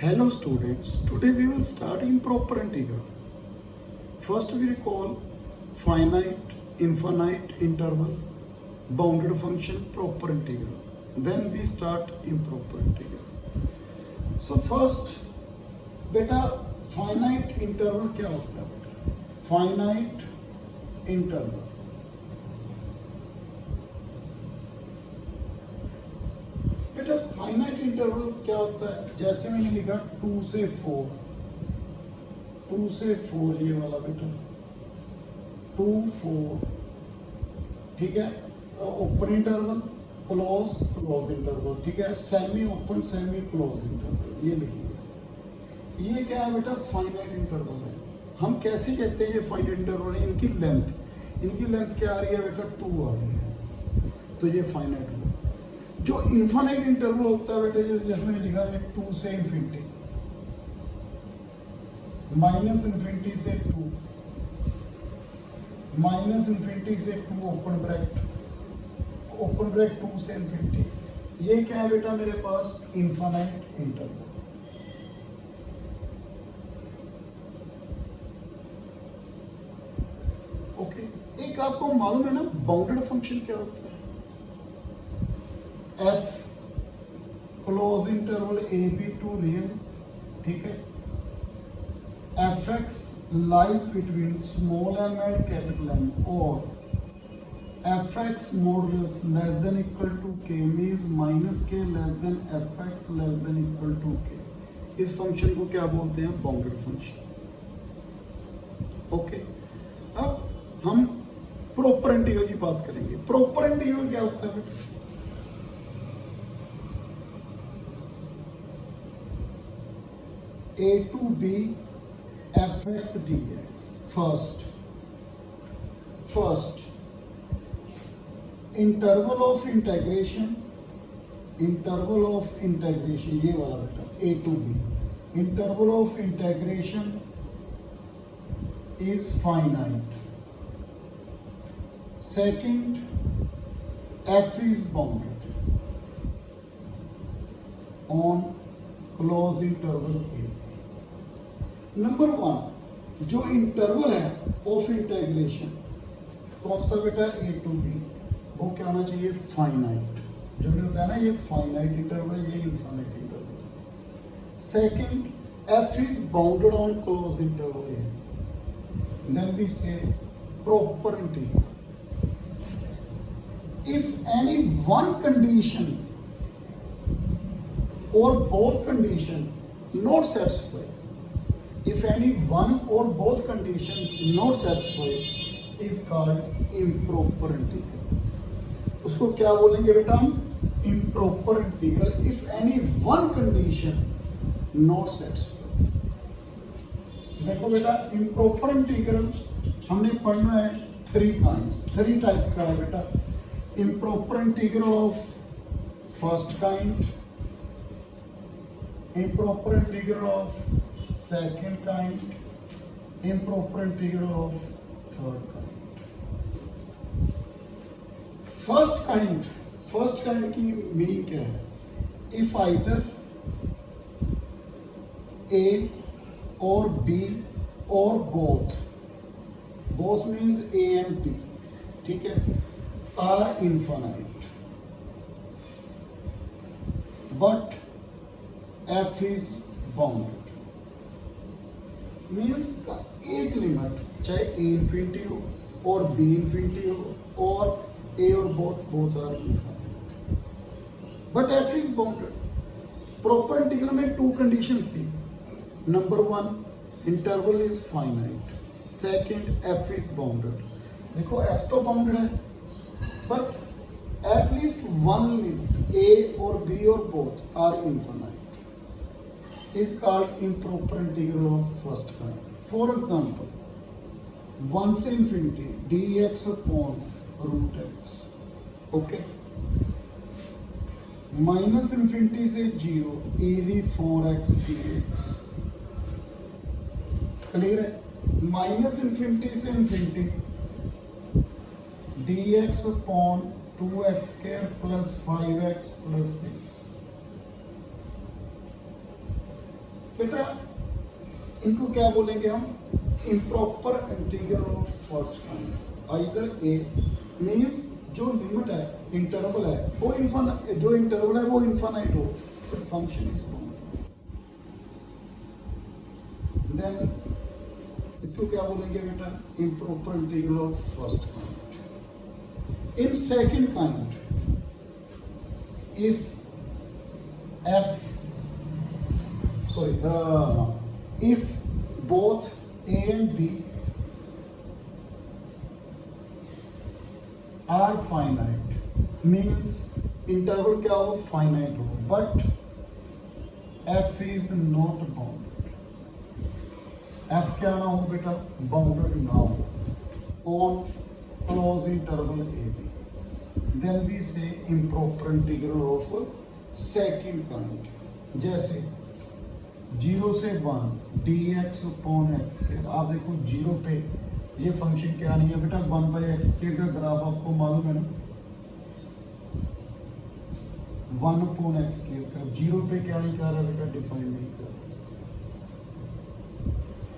Hello students, today we will start improper integral. First we recall finite, infinite interval, bounded function, proper integral. Then we start improper integral. So first, बेटा finite interval क्या होता है बेटा? Finite interval. बेटा finite interval क्या होता है? जैसे मैंने लिखा 2 से 4, 2 से 4 ये वाला बेटा 2 4, ठीक है। ओपन इंटरवल, क्लोज इंटरवल, ठीक है। Semi open, semi close interval, ये लिखिए। ये क्या है बेटा? फाइनाइट इंटरवल है। हम कैसे कहते हैं ये फाइनाइट इंटरवल है? इनकी लेंथ क्या आ रही है बेटा? 2 आ रही है, तो ये फाइनाइट हुआ। जो इनफाइनाइट इंटरवल होता है बेटा, जैसे मैंने लिखा है 2 से इंफिनिटी, माइनस इंफिनिटी से 2, माइनस इंफिनिटी से 2 ओपन ब्रैकेट 2 से इंफिनिटी, ये क्या है बेटा मेरे पास? Infinite interval. ओके, एक आपको मालूम है ना बाउंडेड फंक्शन क्या होता है? F closed interval A B to real, ठीक है। F X lies between small M and capital M, और F X modulus less than equal to K means minus K less than F X less than equal to K. इस function को क्या बोलते हैं? Bounded function. Okay, अब हम proper integral की बात करेंगे। प्रॉपर इंटीग्रल क्या होता है? a to b fx dx. First interval of integration, ये वाला बेटा a to b, interval of integration is finite. Second, f is bounded on close interval a. Number 1, जो इंटरवल है ऑफ इंटेग्रेशन कौन सा बेटा? ए टू बी, वो क्या होना चाहिए? फाइनाइट। जो भी होता है ना, ये फाइनाइट इंटरवल है, ये इनफाइनाइट इंटरवल है। Second, F is bounded on closed interval A, then we say proper integral. If any one condition और both condition not satisfied, if any one or both condition not satisfied is called improper integral. उसको क्या बोलेंगे बेटा हम? improper integral if any one condition not satisfied. देखो बेटा improper integral हमने पढ़ना है 3 टाइप्स का है बेटा। improper integral of first kind, improper integral of second kind, improper integral of third kind. First kind की मीनिंग क्या है? If either A or B or both means A and B, ठीक है, are infinite, but F is bounded. Means एक limit, चाहे ए infinity हो और B infinity हो और ए और both are infinite, but f is bounded. Proper integral में 2 कंडीशंस थी। Number 1, interval is finite. Second, F is bounded. देखो एफ तो बाउंडेड है, but at least one limit a और बी और both are infinite is called improper integral of first kind. For example, 1 से infinity dx upon root x, okay, minus infinity से 0 e the 4x dx, clear है? minus infinity से infinity dx upon 2x square plus 5x plus 6, बेटा इनको क्या बोलेंगे हम, improper integral of first kind. Either a means जो limit है, इंटरवल है वो इनफाइनाइट, जो इंटरवल है वो इनफाइनाइट हो, but function is bounded. Then इसको क्या बोलेंगे बेटा, improper integral of first kind. In second kind if if both A and B are finite, means interval क्या हो, finite हो, but F is not bounded। F क्या ना हो बेटा, bounded ना हो on closed interval A B, then we say improper integral of second kind। जैसे 0 से 1 dx upon x स्क्वायर। आप देखो 0 पे ये फंक्शन क्या नहीं है बेटा, 1/x स्क्वायर का ग्राफ आपको मालूम है ना, 1/x स्क्वायर का। 0 पे क्या नहीं कर रहा बेटा, डिफाइन नहीं कर रहा।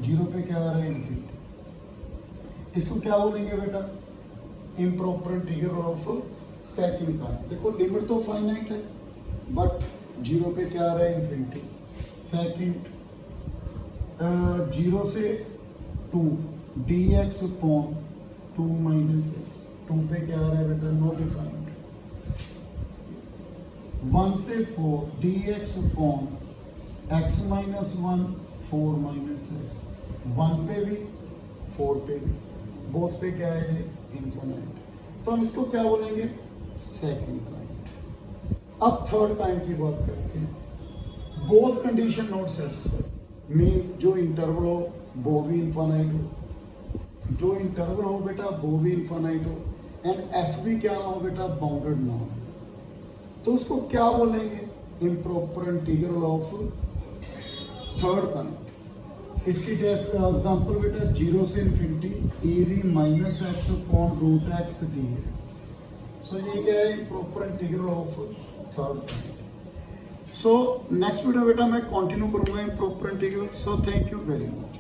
0 पे क्या आ रहा है, इनफिनिटी। इसको क्या बोलेंगे बेटा, improper integral of second kind. देखो लिमिट तो फाइनाइट है, बट 0 पे क्या आ रहा है, इनफिनिटी। सेकंड 0 से 2 dx अपॉन 2 - x। 2 पे क्या आ रहा है बेटा, नो डिफाइंड। 1 से 4 dx अपॉन x - 1 4 - x। 1 पे भी 4 पे भी, बोथ पे क्या है, इनफिनिट। तो हम इसको क्या बोलेंगे, सेकंड काइंड। अब थर्ड काइंड की बात करते हैं। Both condition not satisfied means जो इंटरवल हो वो भी इनफाइनाइट हो, जो इंटरवल हो बेटा वो भी इनफाइनाइट हो, एंड एफ भी क्या ना हो बेटा, बाउंडेड ना हो, तो उसको क्या बोलेंगे, improper integral of third kind. इसकी एग्जांपल बेटा 0 से infinity e⁻x upon √x dx। सो ये क्या है, improper integral of third kind. So next video बेटा मैं कंटिन्यू करूंगा improper integral. So thank you very much.